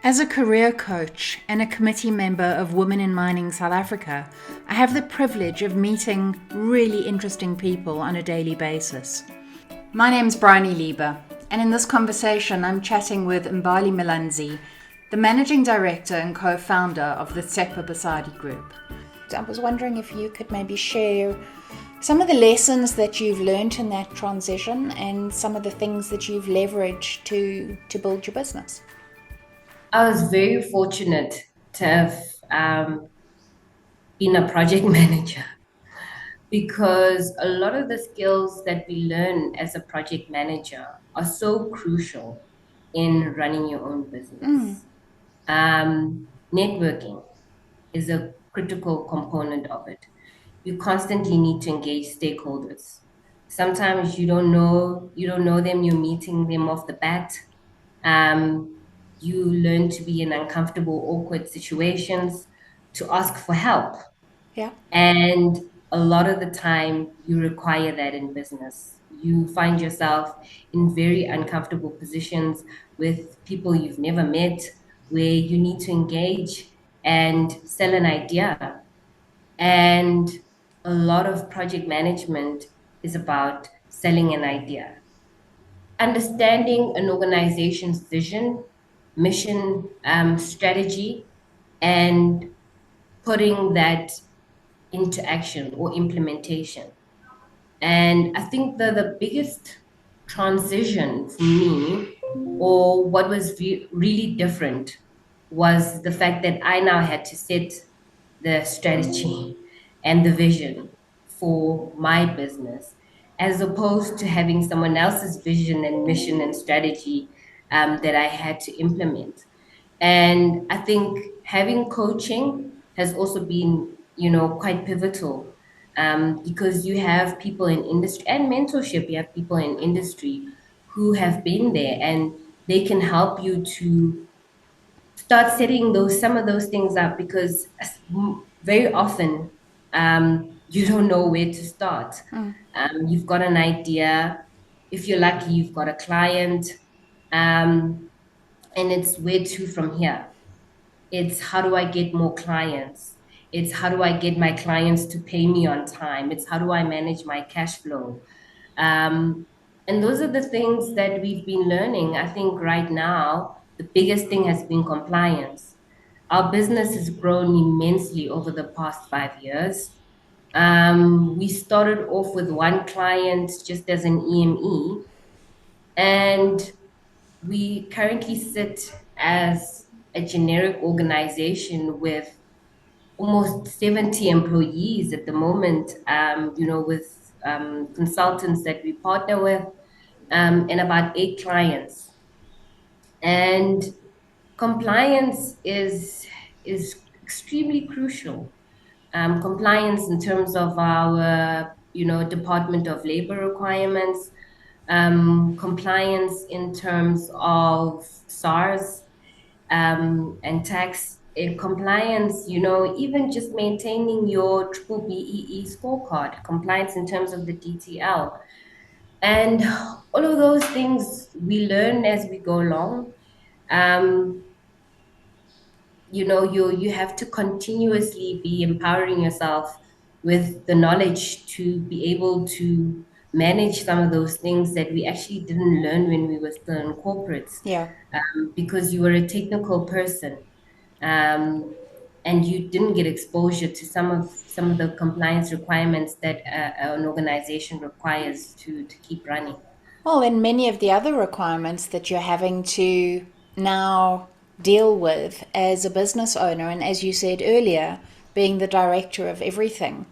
As a career coach and a committee member of Women in Mining South Africa, I have the privilege of meeting really interesting people on a daily basis. My name's Bryony Lieber, and in this conversation I'm chatting with Mbali Milanzi, the Managing Director and co-founder of the Tshepa Basadi Group. I was wondering if you could maybe share some of the lessons that you've learned in that transition and some of the things that you've leveraged to build your business. I was very fortunate to have been a project manager because a lot of the skills that we learn as a project manager are so crucial in running your own business. Networking is a critical component of it. You constantly need to engage stakeholders. Sometimes you don't know them, you're meeting them off the bat. You learn to be in uncomfortable, awkward situations, to ask for help. Yeah. And a lot of the time, you require that in business. You find yourself in very uncomfortable positions with people you've never met, where you need to engage and sell an idea. And a lot of project management is about selling an idea, understanding an organization's vision, mission, strategy, and putting that into action or implementation. And I think the biggest transition for me, or what was really different, was the fact that I now had to set the strategy and the vision for my business, as opposed to having someone else's vision and mission and strategy that I had to implement. And I think having coaching has also been, quite pivotal, because you have people in industry and mentorship. You have people in industry who have been there, and they can help you to start setting those some of those things up, because very often you don't know where to start. You've got an idea. If you're lucky, you've got a client, um, and it's where to from here. It's how do I get more clients? It's how do I get my clients to pay me on time? It's how do I manage my cash flow? Um, and those are the things that we've been learning. I think right now, the biggest thing has been compliance. Our business has grown immensely over the past 5 years. We started off with one client just as an EME, and we currently sit as a generic organization with almost 70 employees at the moment, with consultants that we partner with, and about 8 clients. And compliance is extremely crucial. Compliance in terms of our, Department of Labor requirements, compliance in terms of SARS, and tax compliance, even just maintaining your triple BEE scorecard, compliance in terms of the DTL. And all of those things we learn as we go along. Um, you have to continuously be empowering yourself with the knowledge to be able to manage some of those things that we actually didn't learn when we were still in corporates, Yeah. because you were a technical person, um, and you didn't get exposure to some of the compliance requirements that an organization requires to keep running. Well, and many of the other requirements that you're having to now deal with as a business owner, and as you said earlier, being the director of everything.